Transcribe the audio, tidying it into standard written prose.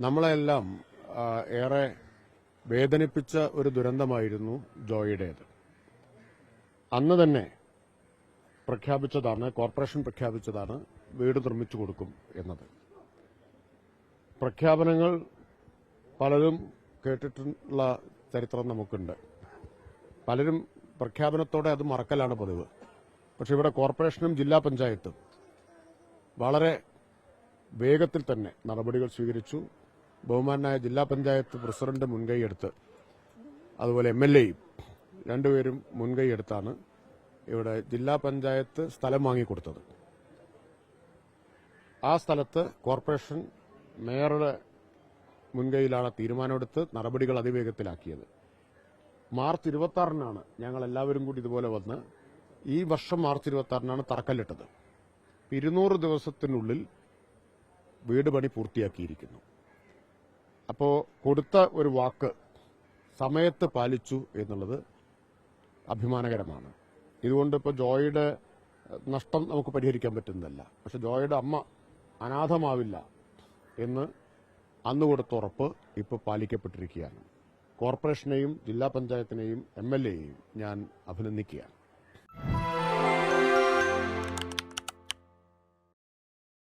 നമ്മളെല്ലാം ഏറെ വേദനിപ്പിച്ച ഒരു ദുരന്തമായിരുന്നു ജോയിയുടേത്. അന്ന് തന്നെ കോർപ്പറേഷൻ പ്രഖ്യാപിച്ചതാണ് വീട് നിർമ്മിച്ചു കൊടുക്കും എന്നത്. പ്രഖ്യാപനങ്ങൾ പലരും കേട്ടിട്ടുള്ള ചരിത്രം നമുക്കുണ്ട്. പലരും പ്രഖ്യാപനത്തോടെ അത് മറക്കലാണ് പതിവ്. പക്ഷെ ഇവിടെ കോർപ്പറേഷനും ജില്ലാ പഞ്ചായത്തും വളരെ വേഗത്തിൽ തന്നെ നടപടികൾ സ്വീകരിച്ചു. ബഹുമാനായ ജില്ലാ പഞ്ചായത്ത് പ്രസിഡന്റ് മുൻകൈയെടുത്ത്, അതുപോലെ MLAയും രണ്ടുപേരും മുൻകൈയെടുത്താണ് ഇവിടെ ജില്ലാ പഞ്ചായത്ത് സ്ഥലം വാങ്ങിക്കൊടുത്തത്. ആ സ്ഥലത്ത് കോർപ്പറേഷൻ മേയറുടെ മുൻകൈയിലാണ് തീരുമാനമെടുത്ത് നടപടികൾ അതിവേഗത്തിലാക്കിയത്. മാർച്ച് 26-നാണ് ഞങ്ങൾ എല്ലാവരും കൂടി ഇതുപോലെ വന്ന് ഈ വർഷം മാർച്ച് 26-നാണ് തറക്കല്ലിട്ടത്. 200 ദിവസത്തിനുള്ളിൽ വീട് പണി പൂർത്തിയാക്കിയിരിക്കുന്നു. അപ്പോൾ കൊടുത്ത ഒരു വാക്ക് സമയത്ത് പാലിച്ചു എന്നുള്ളത് അഭിമാനകരമാണ്. ഇതുകൊണ്ട് ഇപ്പോൾ ജോയിയുടെ നഷ്ടം നമുക്ക് പരിഹരിക്കാൻ പറ്റുന്നതല്ല. പക്ഷെ ജോയിയുടെ അമ്മ അനാഥമാവില്ല എന്ന് അന്ന് കൊടുത്ത ഉറപ്പ് ഇപ്പോൾ പാലിക്കപ്പെട്ടിരിക്കുകയാണ്. കോർപ്പറേഷനെയും ജില്ലാ പഞ്ചായത്തിനെയും MLAയെയും ഞാൻ അഭിനന്ദിക്കുകയാണ്.